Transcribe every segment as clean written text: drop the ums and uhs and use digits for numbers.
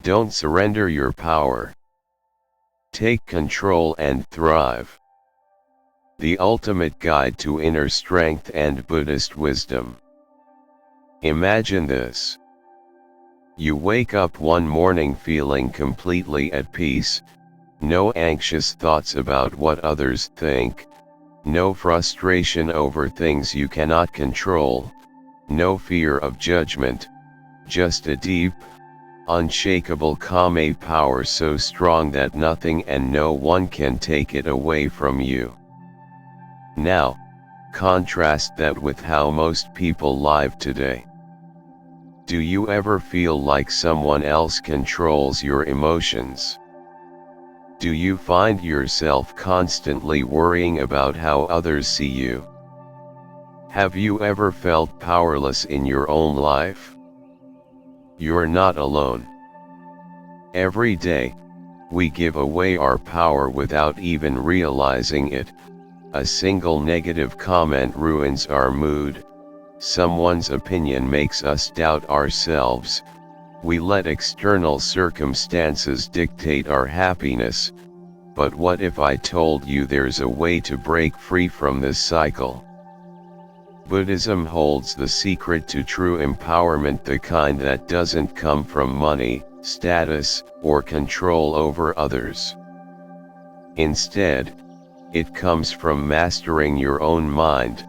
Don't surrender your power. Take control and thrive. The ultimate guide to inner strength and Buddhist wisdom. Imagine this. You wake up one morning feeling completely at peace, no anxious thoughts about what others think, no frustration over things you cannot control, no fear of judgment, just a deep, unshakable calm, a power so strong that nothing and no one can take it away from you. Now, contrast that with how most people live today. Do you ever feel like someone else controls your emotions? Do you find yourself constantly worrying about how others see you? Have you ever felt powerless in your own life? You're not alone. Every day, we give away our power without even realizing it. A single negative comment ruins our mood. Someone's opinion makes us doubt ourselves. We let external circumstances dictate our happiness. But what if I told you there's a way to break free from this cycle? Buddhism holds the secret to true empowerment, the kind that doesn't come from money, status, or control over others. Instead, it comes from mastering your own mind.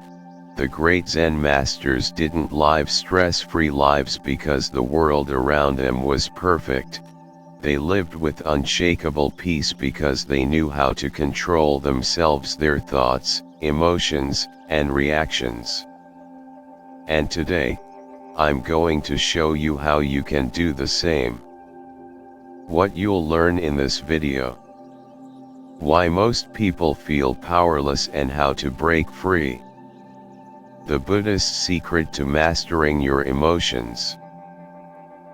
The great Zen masters didn't live stress-free lives because the world around them was perfect. They lived with unshakable peace because they knew how to control themselves, their thoughts, emotions, and reactions. And today, I'm going to show you how you can do the same. What you'll learn in this video: why most people feel powerless and how to break free. The Buddhist secret to mastering your emotions.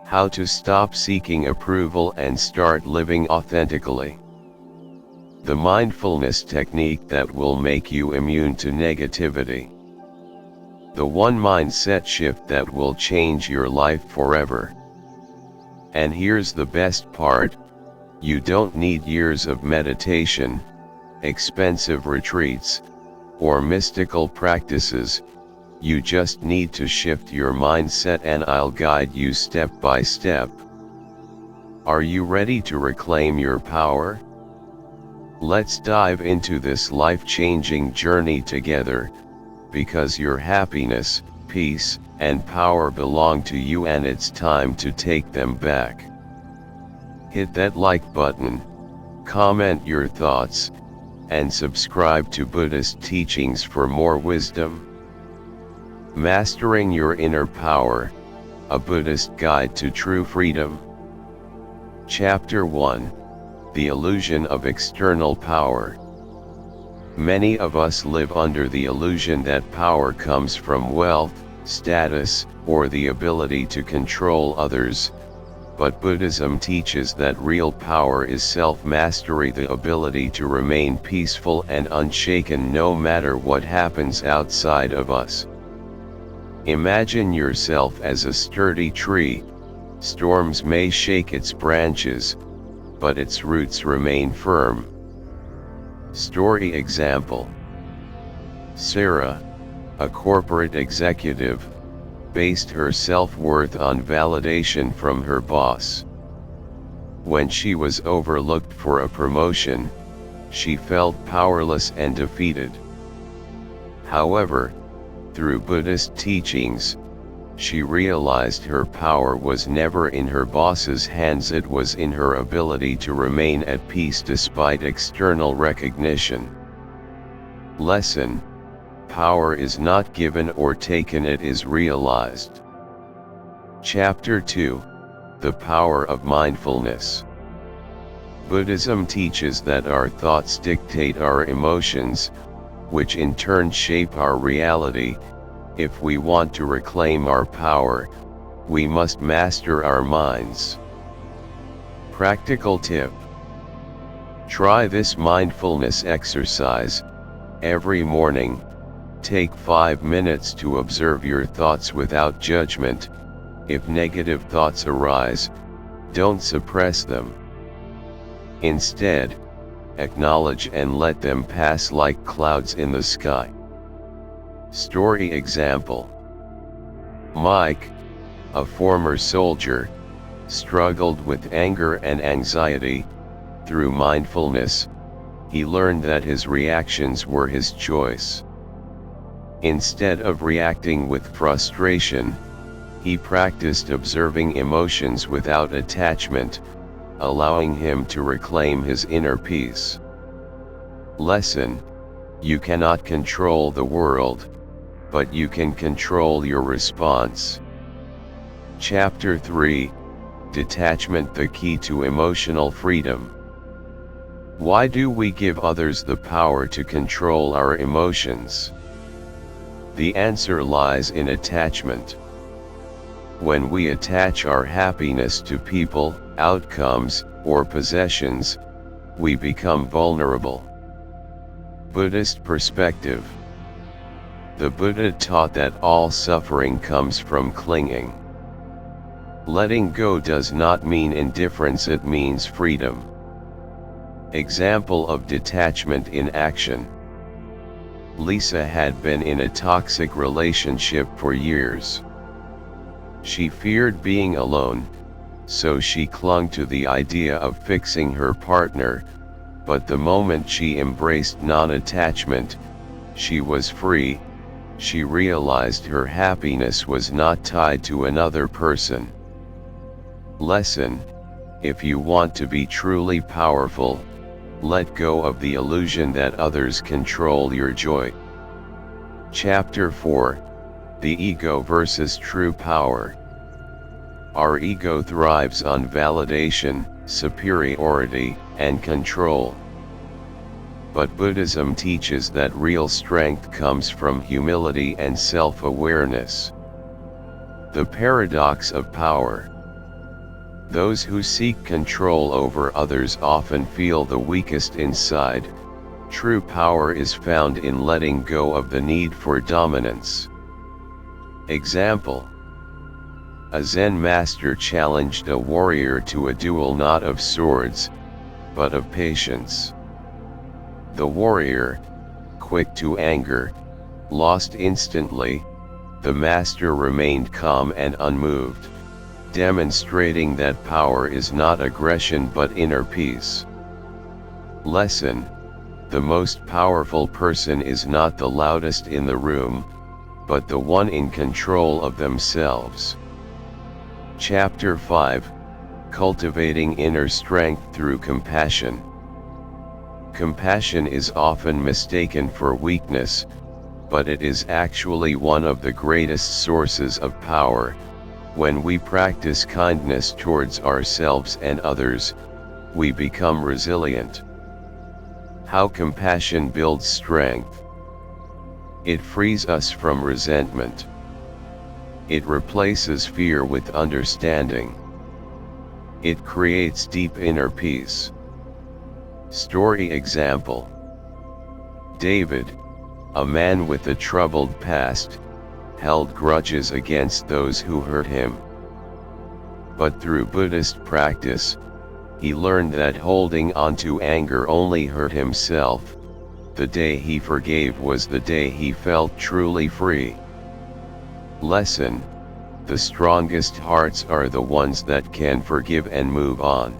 How to stop seeking approval and start living authentically. The mindfulness technique that will make you immune to negativity. The one mindset shift that will change your life forever. And here's the best part: you don't need years of meditation, expensive retreats, or mystical practices. You just need to shift your mindset, and I'll guide you step by step. Are you ready to reclaim your power? Let's dive into this life-changing journey together, because your happiness, peace, and power belong to you, and it's time to take them back. Hit that like button, comment your thoughts, and subscribe to Buddhist teachings for more wisdom. Mastering Your Inner Power, a Buddhist Guide to True Freedom. Chapter 1: The Illusion of External Power. Many of us live under the illusion that power comes from wealth, status, or the ability to control others, but Buddhism teaches that real power is self-mastery, the ability to remain peaceful and unshaken no matter what happens outside of us. Imagine yourself as a sturdy tree. Storms may shake its branches, but its roots remain firm. Story example: Sarah, a corporate executive, based her self-worth on validation from her boss. When she was overlooked for a promotion, she felt powerless and defeated. However, through Buddhist teachings, she realized her power was never in her boss's hands, it was in her ability to remain at peace despite external recognition. Lesson: power is not given or taken, it is realized. Chapter 2: The Power of Mindfulness. Buddhism teaches that our thoughts dictate our emotions, which in turn shape our reality. If we want to reclaim our power, we must master our minds. Practical tip: try this mindfulness exercise. Every morning, take 5 minutes to observe your thoughts without judgment. If negative thoughts arise, Don't suppress them. Instead, acknowledge and let them pass like clouds in the sky. Story example. Mike, a former soldier, struggled with anger and anxiety. Through mindfulness, he learned that his reactions were his choice. Instead of reacting with frustration, he practiced observing emotions without attachment, allowing him to reclaim his inner peace. Lesson: you cannot control the world, but you can control your response. Chapter 3: Detachment, the key to emotional freedom. Why do we give others the power to control our emotions? The answer lies in attachment. When we attach our happiness to people, outcomes, or possessions, we become vulnerable. Buddhist perspective. The Buddha taught that all suffering comes from clinging. Letting go does not mean indifference, it means freedom. Example of detachment in action. Lisa had been in a toxic relationship for years. She feared being alone, so she clung to the idea of fixing her partner, but the moment she embraced non-attachment, she was free. She realized her happiness was not tied to another person. Lesson: if you want to be truly powerful, let go of the illusion that others control your joy. Chapter 4: The Ego versus True Power. Our ego thrives on validation, superiority, and control. But Buddhism teaches that real strength comes from humility and self-awareness. The paradox of power. Those who seek control over others often feel the weakest inside. True power is found in letting go of the need for dominance. Example: a Zen master challenged a warrior to a duel not of swords, but of patience. The warrior, quick to anger, lost instantly. The master remained calm and unmoved, demonstrating that power is not aggression but inner peace. Lesson: the most powerful person is not the loudest in the room, but the one in control of themselves. Chapter 5: Cultivating Inner Strength Through Compassion. Compassion is often mistaken for weakness, but it is actually one of the greatest sources of power. When we practice kindness towards ourselves and others, we become resilient. How compassion builds strength. It frees us from resentment. It replaces fear with understanding. It creates deep inner peace. Story example. David, a man with a troubled past, held grudges against those who hurt him. But through Buddhist practice, he learned that holding on to anger only hurt himself. The day he forgave was the day he felt truly free. Lesson: the strongest hearts are the ones that can forgive and move on.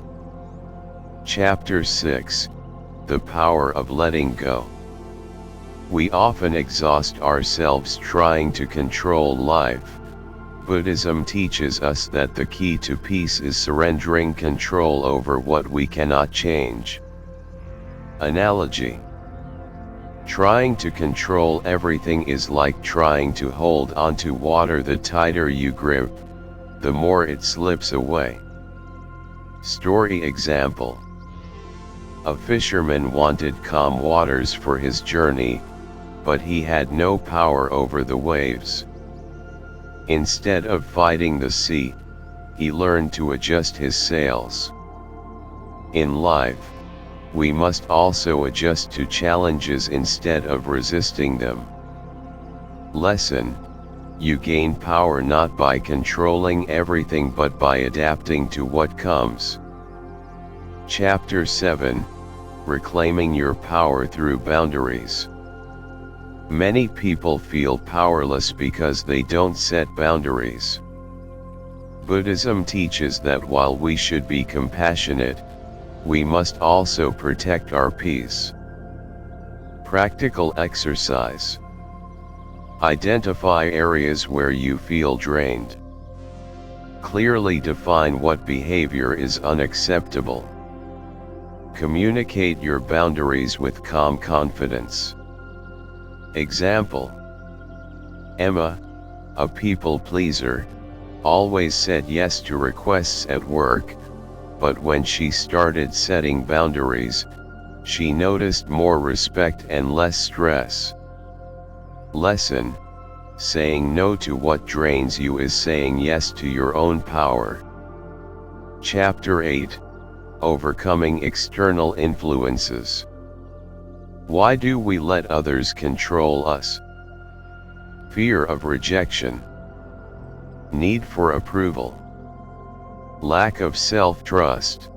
Chapter 6: The Power of Letting Go. We often exhaust ourselves trying to control life. Buddhism teaches us that the key to peace is surrendering control over what we cannot change. Analogy: trying to control everything is like trying to hold onto water. The tighter you grip, the more it slips away. Story example. A fisherman wanted calm waters for his journey, but he had no power over the waves. Instead of fighting the sea, he learned to adjust his sails. In life, we must also adjust to challenges instead of resisting them. Lesson: You gain power not by controlling everything but by adapting to what comes. Chapter 7, Reclaiming Your Power Through Boundaries. Many people feel powerless because they don't set boundaries. Buddhism teaches that while we should be compassionate, we must also protect our peace. Practical exercise. Identify areas where you feel drained. Clearly define what behavior is unacceptable. Communicate your boundaries with calm confidence. Example: Emma, a people pleaser, always said yes to requests at work, but when she started setting boundaries, she noticed more respect and less stress. Lesson: saying no to what drains you is saying yes to your own power. Chapter 8, Overcoming External Influences. Why do we let others control us? Fear of rejection. Need for approval. Lack of self-trust.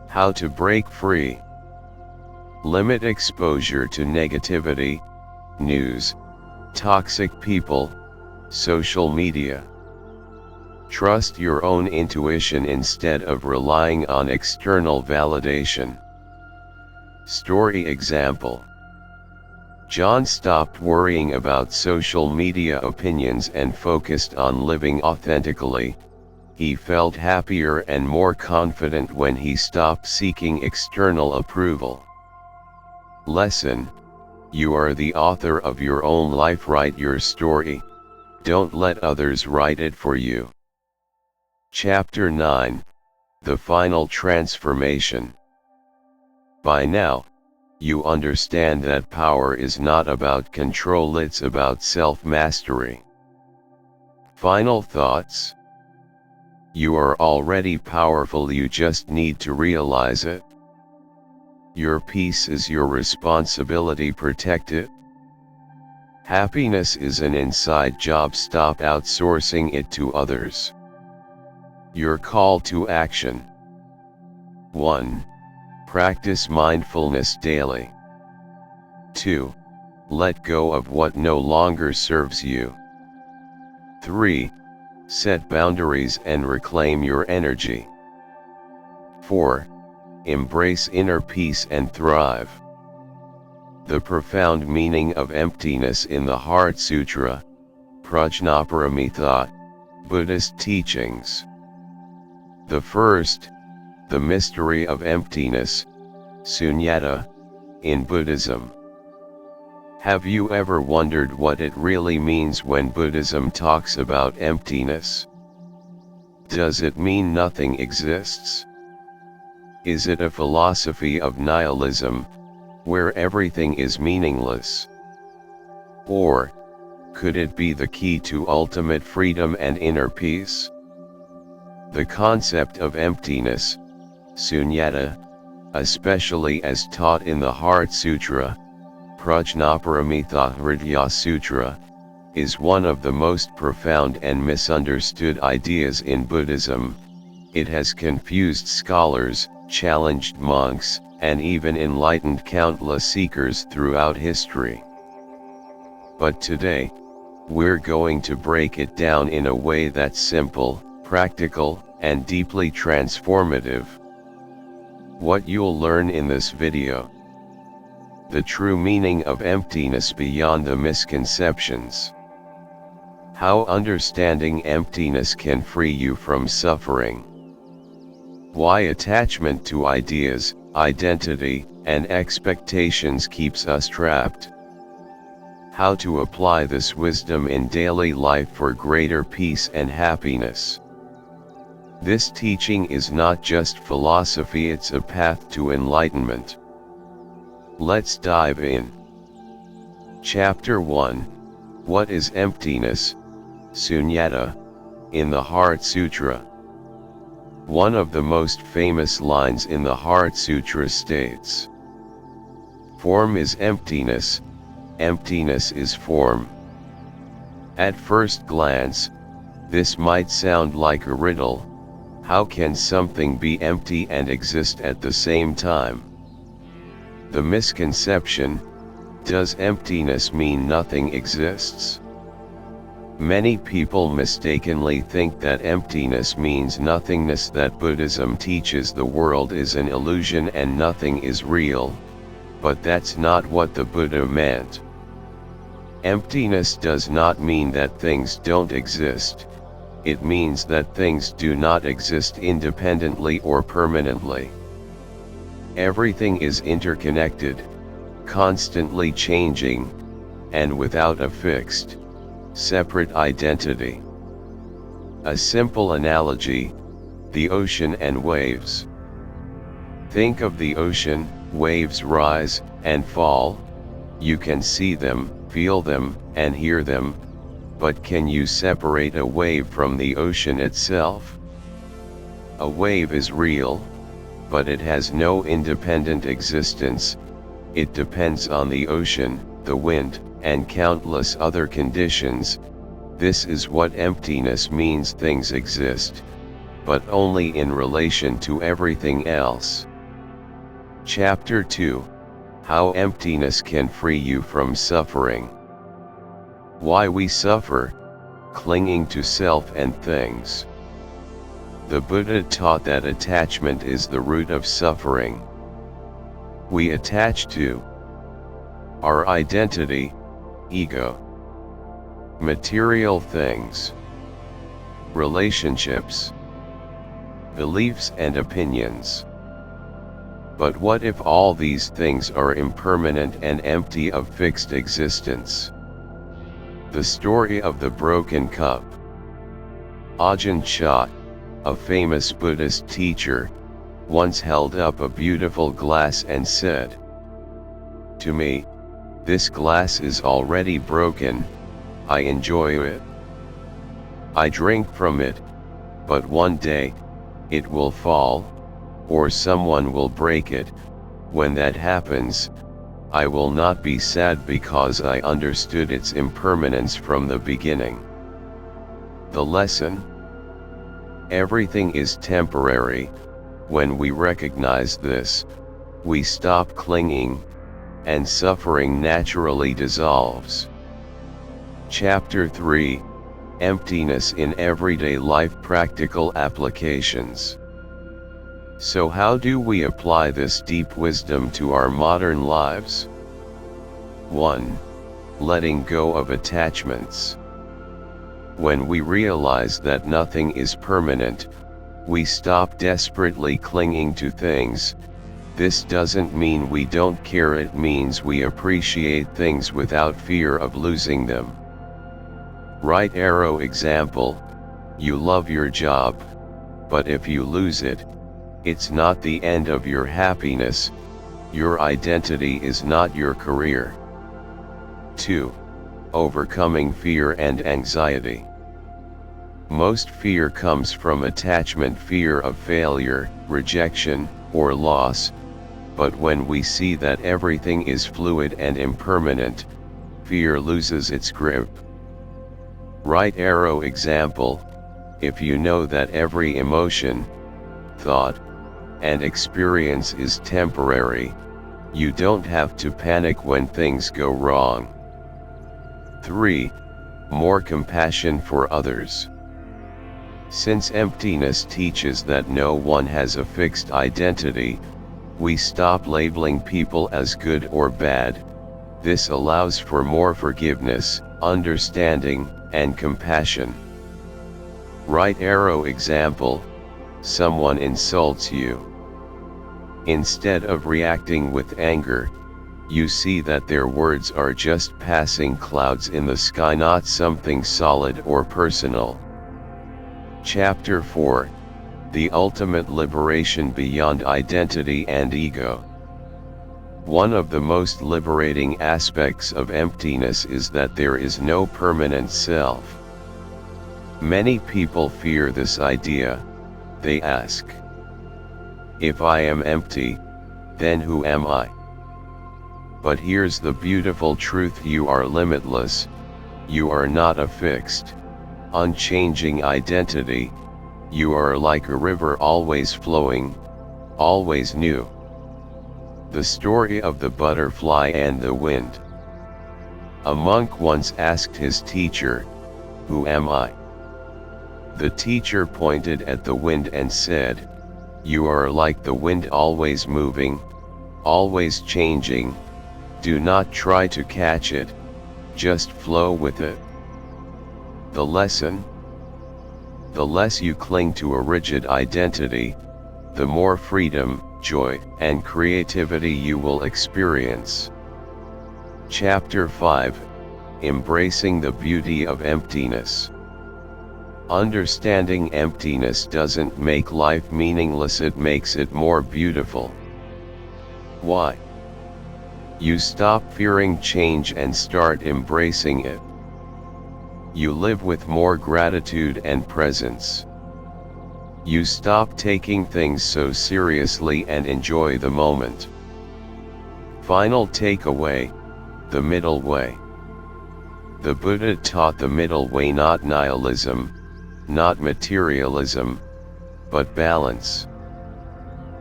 How to break free. Limit exposure to negativity, news, toxic people, social media. Trust your own intuition instead of relying on external validation. Story example: John stopped worrying about social media opinions and focused on living authentically. He felt happier and more confident when he stopped seeking external approval. Lesson: you are the author of your own life. Write your story. Don't let others write it for you. Chapter 9, The Final Transformation. By now, you understand that power is not about control, it's about self-mastery. Final thoughts. You are already powerful, you just need to realize it. Your peace is your responsibility, protect it. Happiness is an inside job, stop outsourcing it to others. Your call to action. 1. Practice mindfulness daily. 2. Let go of what no longer serves you. 3. Set boundaries and reclaim your energy. 4. Embrace inner peace and thrive. The profound meaning of emptiness in the Heart Sutra, Prajnaparamita, Buddhist teachings. The first, the mystery of emptiness, Sunyata, in Buddhism. Have you ever wondered what it really means when Buddhism talks about emptiness? Does it mean nothing exists? Is it a philosophy of nihilism, where everything is meaningless? Or, could it be the key to ultimate freedom and inner peace? The concept of emptiness, Sunyata, especially as taught in the Heart Sutra, Prajnaparamita Hridaya Sutra, is one of the most profound and misunderstood ideas in Buddhism. It has confused scholars, challenged monks, and even enlightened countless seekers throughout history. But today, we're going to break it down in a way that's simple, practical, and deeply transformative. What you'll learn in this video: the true meaning of emptiness beyond the misconceptions. How understanding emptiness can free you from suffering. Why attachment to ideas, identity, and expectations keeps us trapped. How to apply this wisdom in daily life for greater peace and happiness. This teaching is not just philosophy, it's a path to enlightenment. Let's dive in. Chapter 1, What is emptiness? Sunyata, in the Heart Sutra. One of the most famous lines in the Heart Sutra states, "Form is emptiness, emptiness is form." At first glance, this might sound like a riddle. How can something be empty and exist at the same time? The misconception: does emptiness mean nothing exists? Many people mistakenly think that emptiness means nothingness, that Buddhism teaches the world is an illusion and nothing is real, but that's not what the Buddha meant. Emptiness does not mean that things don't exist. It means that things do not exist independently or permanently. Everything is interconnected, constantly changing, and without a fixed, separate identity. A simple analogy: the ocean and waves. Think of the ocean. Waves rise and fall. You can see them, feel them, and hear them, but can you separate a wave from the ocean itself? A wave is real, but it has no independent existence. It depends on the ocean, the wind, and countless other conditions. This is what emptiness means: things exist, but only in relation to everything else. Chapter 2: How emptiness can free you from suffering. Why we suffer: clinging to self and things. The Buddha taught that attachment is the root of suffering. We attach to our identity, ego, material things, relationships, beliefs and opinions. But what if all these things are impermanent and empty of fixed existence? The story of the broken cup. Ajahn Chah, a famous Buddhist teacher, once held up a beautiful glass and said, "To me, this glass is already broken. I enjoy it. I drink from it, but one day, it will fall, or someone will break it. When that happens, I will not be sad because I understood its impermanence from the beginning." The lesson: everything is temporary. When we recognize this, we stop clinging, and suffering naturally dissolves. Chapter 3: Emptiness in Everyday Life, Practical Applications. So how do we apply this deep wisdom to our modern lives? 1. Letting go of attachments. When we realize that nothing is permanent, we stop desperately clinging to things. This doesn't mean we don't care, it means we appreciate things without fear of losing them. Right arrow example: you love your job, but if you lose it, it's not the end of your happiness. Your identity is not your career. 2. Overcoming fear and anxiety. Most fear comes from attachment, fear of failure, rejection, or loss. But when we see that everything is fluid and impermanent, fear loses its grip. Right arrow example: if you know that every emotion, thought, and experience is temporary, you don't have to panic when things go wrong. 3. More compassion for others. Since emptiness teaches that no one has a fixed identity, we stop labeling people as good or bad. This allows for more forgiveness, understanding, and compassion. Right arrow example: someone insults you. Instead of reacting with anger, you see that their words are just passing clouds in the sky, not something solid or personal. Chapter 4: The Ultimate Liberation Beyond Identity and Ego. One of the most liberating aspects of emptiness is that there is no permanent self. Many people fear this idea. They ask, if I am empty, then who am I? But here's the beautiful truth: you are limitless. You are not a fixed, unchanging identity, you are like a river always flowing, always new. The story of the butterfly and the wind. A monk once asked his teacher, "Who am I?" The teacher pointed at the wind and said, "You are like the wind, always moving, always changing. Do not try to catch it, just flow with it." The lesson? The less you cling to a rigid identity, the more freedom, joy, and creativity you will experience. Chapter 5: Embracing the Beauty of Emptiness. Understanding emptiness doesn't make life meaningless, it makes it more beautiful. Why? You stop fearing change and start embracing it. You live with more gratitude and presence. You stop taking things so seriously and enjoy the moment. Final takeaway: the middle way. The Buddha taught the middle way, not nihilism, not materialism, but balance.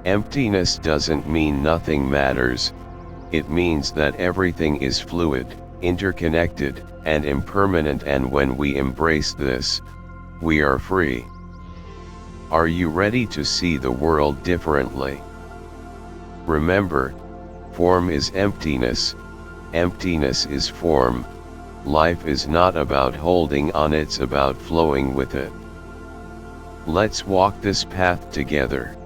Emptiness doesn't mean nothing matters, it means that everything is fluid, interconnected, and impermanent, and when we embrace this, we are free. Are you ready to see the world differently? Remember, form is emptiness, emptiness is form. Life is not about holding on, it's about flowing with it. Let's walk this path together.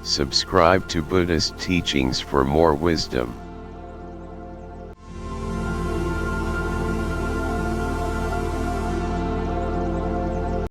Subscribe to Buddhist teachings for more wisdom.